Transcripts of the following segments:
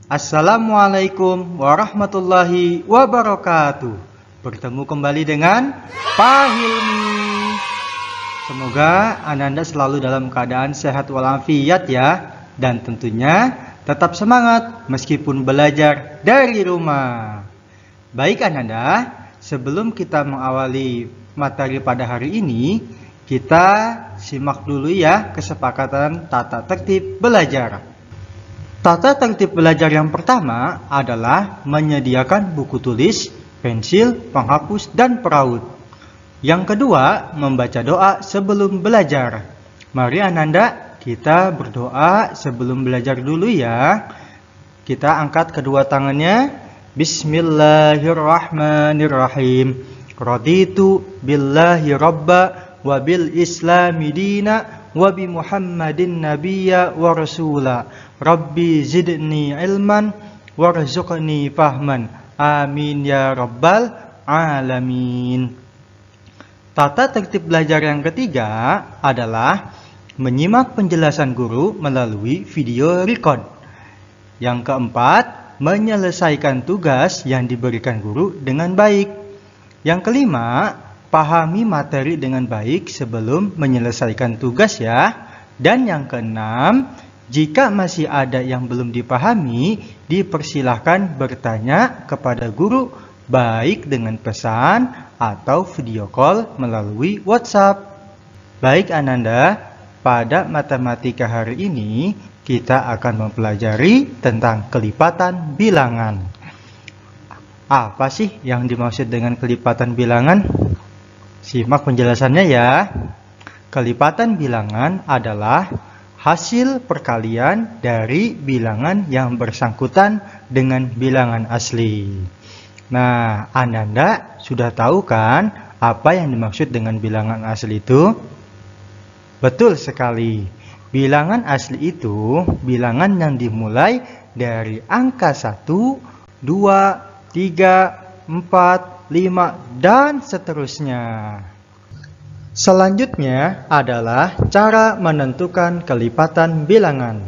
Assalamualaikum warahmatullahi wabarakatuh. Bertemu kembali dengan Pak Hilmi. Semoga Ananda selalu dalam keadaan sehat walafiat ya. Dan tentunya tetap semangat meskipun belajar dari rumah. Baik Ananda, sebelum kita mengawali materi pada hari ini, kita simak dulu ya kesepakatan tata tertib belajar. Tata tertib belajar yang pertama adalah menyediakan buku tulis, pensil, penghapus, dan peraut. Yang kedua, membaca doa sebelum belajar. Mari Ananda, kita berdoa sebelum belajar dulu ya. Kita angkat kedua tangannya. Bismillahirrahmanirrahim. Raditu billahi rabba wa bil islami dina wa bi Muhammadin nabiyya wa rasula. Rabbi zidni ilman warzuqni fahman. Amin ya rabbal alamin. Tata tertib belajar yang ketiga adalah menyimak penjelasan guru melalui video record. Yang keempat, menyelesaikan tugas yang diberikan guru dengan baik. Yang kelima, pahami materi dengan baik sebelum menyelesaikan tugas ya. Dan yang keenam, jika masih ada yang belum dipahami, dipersilahkan bertanya kepada guru baik dengan pesan atau video call melalui WhatsApp. Baik Ananda, pada matematika hari ini kita akan mempelajari tentang kelipatan bilangan. Apa sih yang dimaksud dengan kelipatan bilangan? Simak penjelasannya ya. Kelipatan bilangan adalah hasil perkalian dari bilangan yang bersangkutan dengan bilangan asli. Nah, Ananda sudah tahu kan apa yang dimaksud dengan bilangan asli itu? Betul sekali. Bilangan asli itu bilangan yang dimulai dari angka 1, 2, 3, 4, 5, dan seterusnya. Selanjutnya adalah cara menentukan kelipatan bilangan.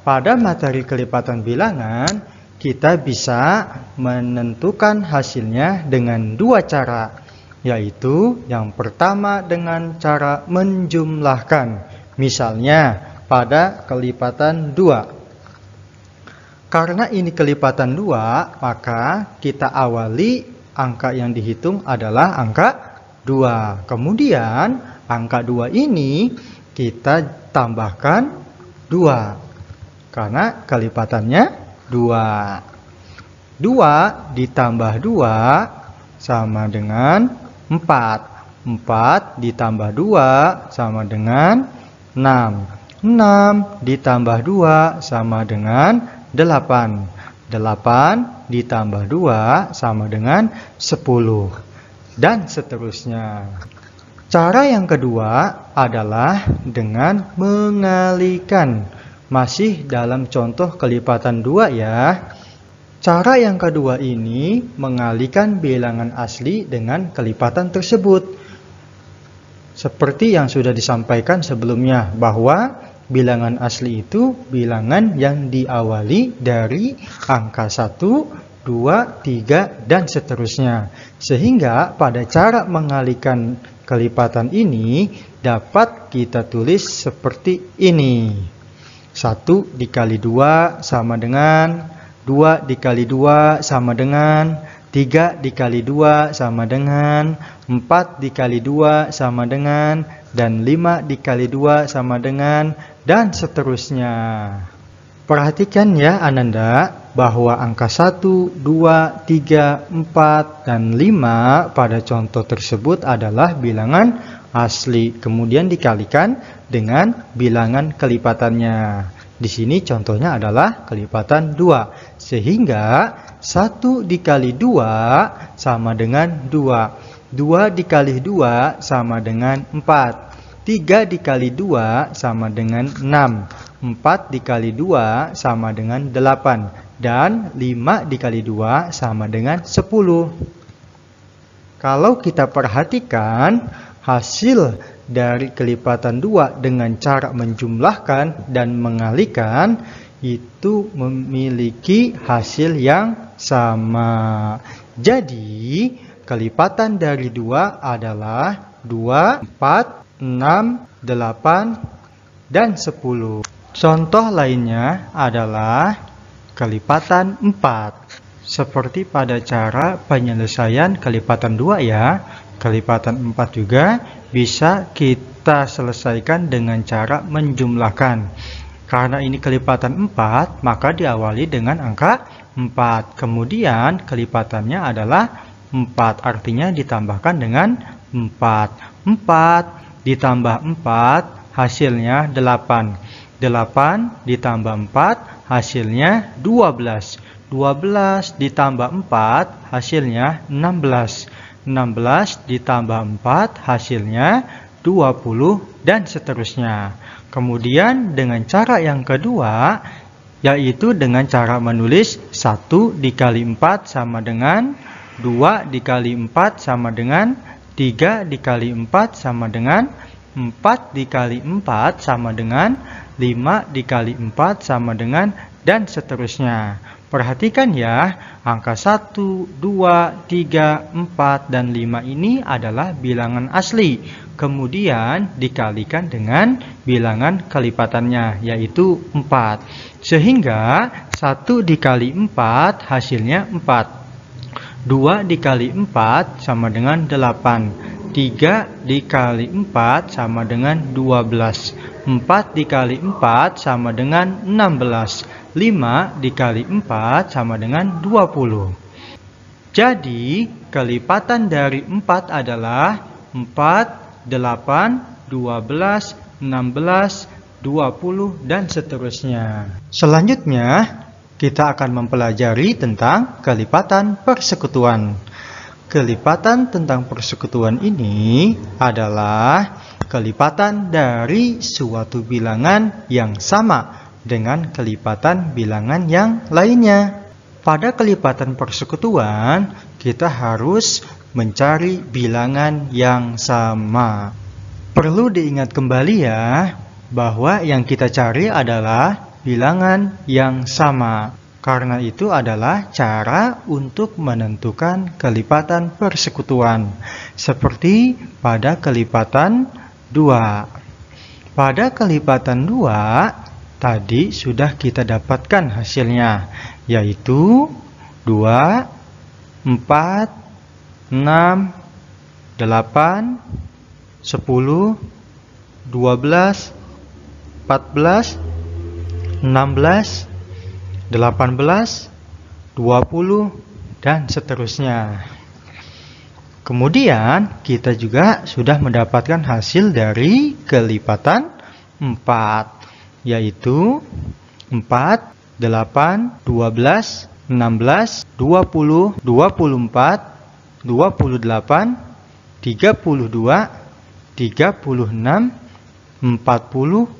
Pada materi kelipatan bilangan, kita bisa menentukan hasilnya dengan dua cara, yaitu yang pertama dengan cara menjumlahkan. Misalnya pada kelipatan 2. Karena ini kelipatan 2, maka kita awali angka yang dihitung adalah angka 2. Kemudian angka 2 ini kita tambahkan 2. Karena kelipatannya 2. 2 ditambah 2 sama dengan 4. 4 ditambah 2 sama dengan 6. 6 ditambah 2 sama dengan 8. 8 ditambah 2 sama dengan 10. Dan seterusnya. Cara yang kedua adalah dengan mengalikan. Masih dalam contoh kelipatan 2 ya. Cara yang kedua ini mengalikan bilangan asli dengan kelipatan tersebut. Seperti yang sudah disampaikan sebelumnya, bahwa bilangan asli itu bilangan yang diawali dari angka 1, 2, 3, dan seterusnya. Sehingga pada cara mengalikan kelipatan ini dapat kita tulis seperti ini. 1 dikali 2 sama dengan 2 dikali 2 sama dengan 3 dikali 2 sama dengan 4 dikali 2 sama dengan, dan 5 dikali 2 sama dengan, dan seterusnya. Perhatikan ya Ananda, bahwa angka 1, 2, 3, 4, dan 5 pada contoh tersebut adalah bilangan asli. Kemudian dikalikan dengan bilangan kelipatannya. Di sini contohnya adalah kelipatan 2. Sehingga 1 dikali 2 sama dengan 2. 2 dikali 2 sama dengan 4. 3 dikali 2 sama dengan 6. 4 dikali 2 sama dengan 8. Dan 5 dikali 2 sama dengan 10. Kalau kita perhatikan hasil dari kelipatan 2 dengan cara menjumlahkan dan mengalikan, itu memiliki hasil yang sama. Jadi, kelipatan dari 2 adalah 2, 4, 6, 8, dan 10. Contoh lainnya adalah kelipatan 4. Seperti pada cara penyelesaian kelipatan 2 ya, kelipatan 4 juga bisa kita selesaikan dengan cara menjumlahkan. Karena ini kelipatan 4, maka diawali dengan angka 4. Kemudian kelipatannya adalah 4, artinya ditambahkan dengan 4. 4 ditambah 4 hasilnya 8. 8 ditambah 4 hasilnya 12. 12 ditambah 4 hasilnya 16. 16 ditambah 4 hasilnya 20 dan seterusnya. Kemudian dengan cara yang kedua, yaitu dengan cara menulis 1 dikali 4 sama dengan 2 dikali 4 sama dengan 3 dikali 4 sama dengan 4 dikali 4 sama dengan 5 dikali 4 sama dengan dan seterusnya. Perhatikan ya, angka 1, 2, 3, 4, dan 5 ini adalah bilangan asli. Kemudian dikalikan dengan bilangan kelipatannya, yaitu 4. Sehingga 1 dikali 4 hasilnya 4. 2 dikali 4 sama dengan 8. 3 dikali 4 sama dengan 12. 4 dikali 4 sama dengan 16. 5 dikali 4 sama dengan 20. Jadi, kelipatan dari 4 adalah 4, 8, 12, 16, 20, dan seterusnya. Selanjutnya, kita akan mempelajari tentang kelipatan persekutuan. Kelipatan tentang persekutuan ini adalah kelipatan dari suatu bilangan yang sama dengan kelipatan bilangan yang lainnya. Pada kelipatan persekutuan, kita harus mencari bilangan yang sama. Perlu diingat kembali ya, bahwa yang kita cari adalah bilangan yang sama. Karena itu adalah cara untuk menentukan kelipatan persekutuan. Seperti pada kelipatan 2. Pada kelipatan 2, tadi sudah kita dapatkan hasilnya, yaitu 2, 4, 6, 8, 10, 12, 14, 16, 18, 20, dan seterusnya. Kemudian kita juga sudah mendapatkan hasil dari kelipatan 4. Yaitu 4, 8, 12, 16, 20, 24, 28, 32, 36, 40,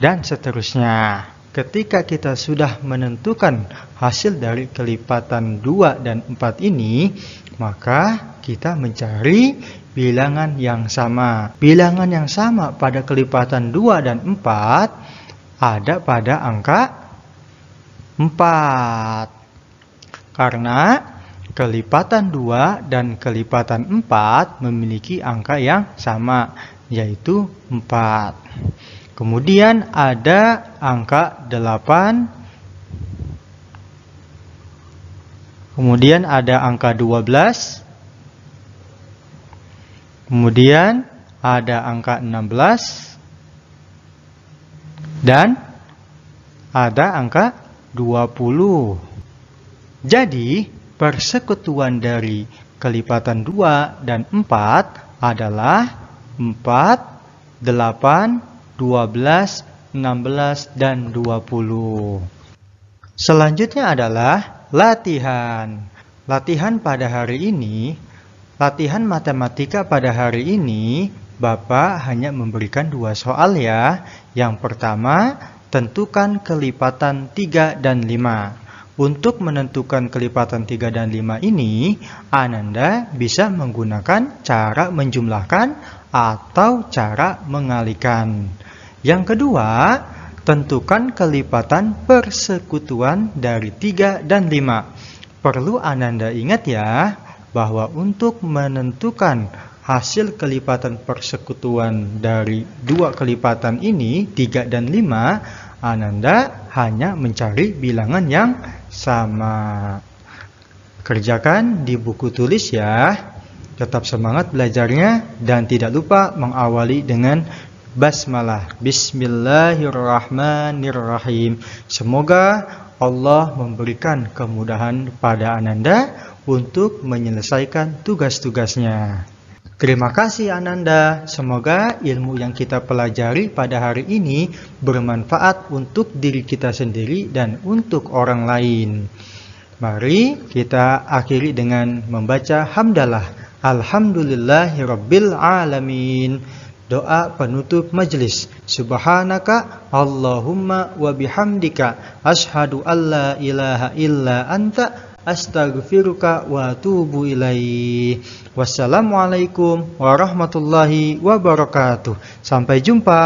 dan seterusnya. Ketika kita sudah menentukan hasil dari kelipatan 2 dan 4 ini, maka kita mencari bilangan yang sama. Bilangan yang sama pada kelipatan 2 dan 4 ada pada angka 4. Karena kelipatan 2 dan kelipatan 4 memiliki angka yang sama, yaitu 4. Kemudian ada angka 8. Kemudian ada angka 12. Kemudian ada angka 16. Dan ada angka 20. Jadi, persekutuan dari kelipatan 2 dan 4 adalah 4, 8, 12, 16, dan 20. Selanjutnya adalah latihan. Latihan pada hari ini, latihan matematika pada hari ini, Bapak hanya memberikan 2 soal ya. Yang pertama, tentukan kelipatan 3 dan 5. Untuk menentukan kelipatan 3 dan 5 ini, Ananda bisa menggunakan cara menjumlahkan atau cara mengalikan. Yang kedua, Tentukan kelipatan persekutuan dari 3 dan 5. Perlu Ananda ingat ya, bahwa untuk menentukan hasil kelipatan persekutuan dari 2 kelipatan ini, 3 dan 5, Ananda hanya mencari bilangan yang sama. Kerjakan di buku tulis ya. Tetap semangat belajarnya dan tidak lupa mengawali dengan basmalah. Bismillahirrahmanirrahim. Semoga Allah memberikan kemudahan pada Ananda untuk menyelesaikan tugas-tugasnya. Terima kasih Ananda. Semoga ilmu yang kita pelajari pada hari ini bermanfaat untuk diri kita sendiri dan untuk orang lain. Mari kita akhiri dengan membaca hamdalah. Alhamdulillahirabbil alamin. Doa penutup majelis. Subhanaka Allahumma wa bihamdika asyhadu alla ilaha illa anta astaghfiruka wa atubu ilaih. Wassalamualaikum warahmatullahi wabarakatuh. Sampai jumpa.